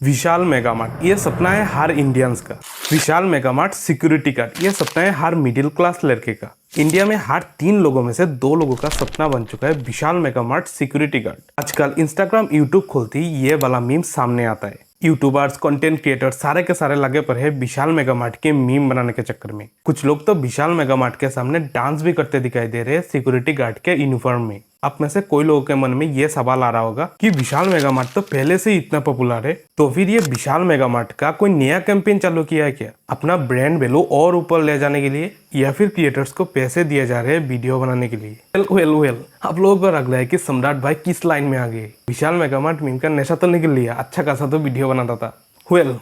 विशाल Mega mart ये सपना है हर इंडियंस का। विशाल मेगा मार्ट सिक्योरिटी गार्ड ये सपना है हर मिडिल क्लास लड़के का। इंडिया में हर 3 लोगों में से 2 लोगों का सपना बन चुका है विशाल मेगा मार्ट सिक्योरिटी गार्ड। आजकल इंस्टाग्राम यूट्यूब खोलते ही ये वाला मीम सामने आता है। यूट्यूबर्स कंटेंट क्रिएटर सारे के सारे लगे पर है विशाल मेगा मार्ट के मीम बनाने के चक्कर में। कुछ लोग तो विशाल मेगा मार्ट के सामने डांस भी करते दिखाई दे रहे हैं सिक्योरिटी गार्ड के यूनिफॉर्म में। आप में से कोई लोगों के मन में ये सवाल आ रहा होगा कि विशाल मेगा मार्ट तो पहले से ही इतना पॉपुलर है, तो फिर ये विशाल मेगा मार्ट का कोई नया कैंपेन चालू किया है क्या अपना ब्रांड वैल्यू और ऊपर ले जाने के लिए, या फिर क्रिएटर्स को पैसे दिए जा रहे हैं वीडियो बनाने के लिए। वेल आप लोगों को लग रहा है कि सम्राट भाई किस लाइन में आ गए। विशाल मेगा मार्ट मीम का नशा तो निकल लिया, अच्छा खासा तो वीडियो बनाता था।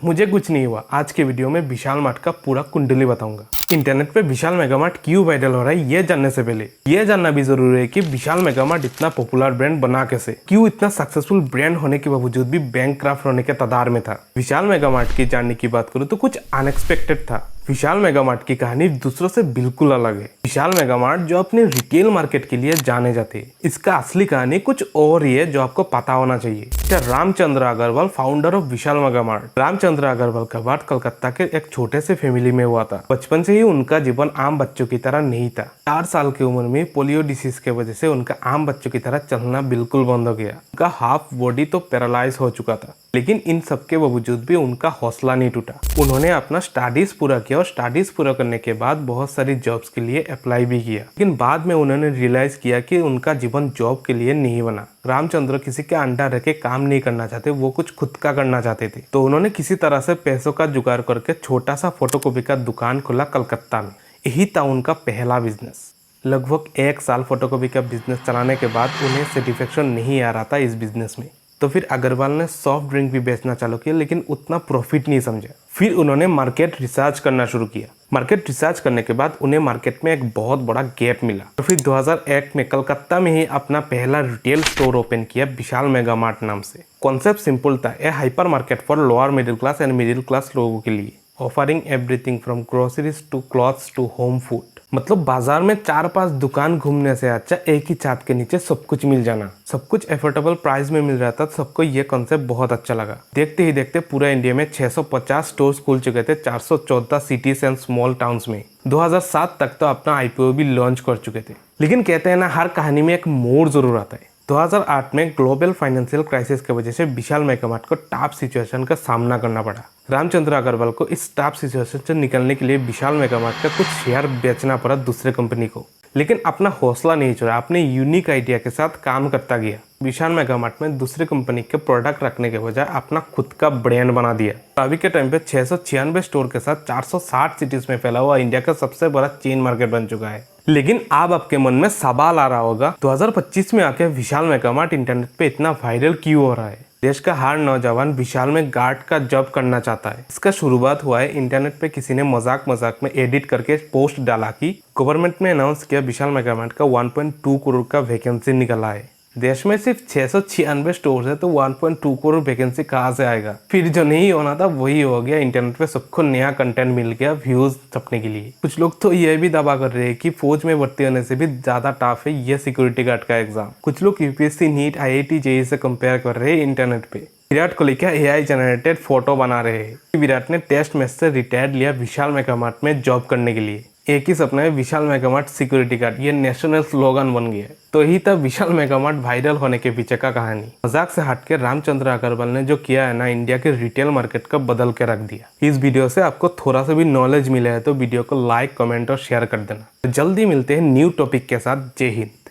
मुझे कुछ नहीं हुआ। आज के वीडियो में विशाल मार्ट का पूरा कुंडली बताऊंगा। इंटरनेट पे विशाल मेगा मार्ट क्यों वायरल हो रहा है ये जानने से पहले ये जानना भी जरूरी है कि विशाल मेगा मार्ट इतना पॉपुलर ब्रांड बना कैसे, क्यों इतना सक्सेसफुल ब्रांड होने के बावजूद भी बैंकक्रफ्ट होने के कगार में था। विशाल मेगा मार्ट की जानने की बात करूँ तो कुछ अनएक्सपेक्टेड था। विशाल मेगा मार्ट की कहानी दूसरों से बिल्कुल अलग है। विशाल मेगा मार्ट जो अपने रिटेल मार्केट के लिए जाने जाते हैं, इसका असली कहानी कुछ और ही है जो आपको पता होना चाहिए। Ramchandra Agarwal founder of Vishal Mega Mart. रामचंद्र अग्रवाल का बर्थ कलकत्ता के एक छोटे से फैमिली में हुआ था। बचपन से ही उनका जीवन आम बच्चों की तरह नहीं था। 4 साल की उम्र में पोलियो डिसीज के वजह से उनका आम बच्चों की तरह चलना बिल्कुल बंद हो गया। उनका हाफ बॉडी तो पैरालाइज हो चुका था, लेकिन इन सब के बावजूद भी उनका हौसला नहीं टूटा। उन्होंने अपना स्टडीज पूरा किया और स्टडीज पूरा करने के बाद बहुत सारी जॉब्स के लिए अप्लाई भी किया, लेकिन बाद में उन्होंने रियलाइज किया कि उनका जीवन जॉब के लिए नहीं बना। रामचंद्र किसी के अंडर रह के काम नहीं करना चाहते, वो कुछ खुद का करना चाहते थे। तो उन्होंने किसी तरह से पैसों का जुगाड़ करके छोटा सा फोटोकॉपी का दुकान खोला कलकत्ता में। यही था उनका पहला बिजनेस। लगभग 1 साल फोटोकॉपी का बिजनेस चलाने के बाद उन्हें सेटिस्फेक्शन नहीं आ रहा था इस बिजनेस में। तो फिर अग्रवाल ने सॉफ्ट ड्रिंक भी बेचना चालू किया, लेकिन उतना प्रॉफिट नहीं समझा। फिर उन्होंने मार्केट रिसर्च करना शुरू किया। मार्केट रिसर्च करने के बाद उन्हें मार्केट में एक बहुत बड़ा गैप मिला। तो फिर 2001 में कलकत्ता में ही अपना पहला रिटेल स्टोर ओपन किया विशाल मेगा मार्ट नाम से। कॉन्सेप्ट सिंपल था, a hyper market for lower middle class and middle class लोगों के लिए, offering everything from groceries to clothes to home food. मतलब बाजार में 4-5 दुकान घूमने से अच्छा एक ही छत के नीचे सब कुछ मिल जाना। सब कुछ एफोर्डेबल प्राइस में मिल रहा था। सबको ये कॉन्सेप्ट बहुत अच्छा लगा। देखते ही देखते पूरे इंडिया में 650 स्टोर्स खुल चुके थे 414 सिटीज एंड स्मॉल टाउन्स में। 2007 तक तो अपना IPO भी लॉन्च कर चुके थे। लेकिन कहते हैं ना, हर कहानी में एक मोड़ जरूर आता है। 2008 में ग्लोबल फाइनेंशियल क्राइसिस की वजह से विशाल मेगा मार्ट को टफ सिचुएशन का सामना करना पड़ा। रामचंद्र अग्रवाल को इस टफ सिचुएशन से निकलने के लिए विशाल मेगा मार्ट का कुछ शेयर बेचना पड़ा दूसरे कंपनी को, लेकिन अपना हौसला नहीं छोड़ा। अपने यूनिक आइडिया के साथ काम करता गया। विशाल मेगा मार्ट में दूसरे कंपनी के प्रोडक्ट रखने के बजाय अपना खुद का ब्रांड बना दिया। अभी के टाइम पे 696 स्टोर के साथ 460 सिटीज में फैला हुआ इंडिया का सबसे बड़ा चेन मार्केट बन चुका है। लेकिन अब आपके मन में सवाल आ रहा होगा, 2025 में आके विशाल मेगा मार्ट इंटरनेट पे इतना वायरल क्यों हो रहा है? देश का हर नौजवान विशाल में गार्ड का जॉब करना चाहता है। इसका शुरुआत हुआ है इंटरनेट पे किसी ने मजाक में एडिट करके पोस्ट डाला कि गवर्नमेंट ने अनाउंस किया विशाल मेगा मार्ट का 1.2 करोड़ का वैकेंसी निकला है। देश में सिर्फ 696 स्टोर है, तो 1.2 करोड़ वैकेंसी कहाँ से आएगा? फिर जो नहीं होना था वही हो गया। इंटरनेट पे सबको नया कंटेंट मिल गया व्यूज छपने के लिए। कुछ लोग तो ये भी दावा कर रहे हैं कि फौज में भर्ती होने से भी ज्यादा टफ है ये सिक्योरिटी गार्ड का एग्जाम। कुछ लोग UPSC नीट IIT JEE से कंपेयर कर रहे हैं इंटरनेट पे। विराट कोहली का AI जनरेटेड फोटो बना रहे हैं। विराट ने टेस्ट मैच से रिटायर्ड लिया विशाल मेगा मार्ट में जॉब करने के लिए। एक ही सपना है विशाल मेगा मार्ट सिक्योरिटी गार्ड, ये नेशनल स्लोगन बन गया। तो यही था विशाल मेगा मार्ट वायरल होने के पीछे का कहानी। मजाक से हटके रामचंद्र अग्रवाल ने जो किया है ना, इंडिया के रिटेल मार्केट का बदल के रख दिया। इस वीडियो से आपको थोड़ा सा भी नॉलेज मिला है तो वीडियो को लाइक, कमेंट और शेयर कर देना। जल्दी मिलते हैं न्यू टॉपिक के साथ। जय हिंद।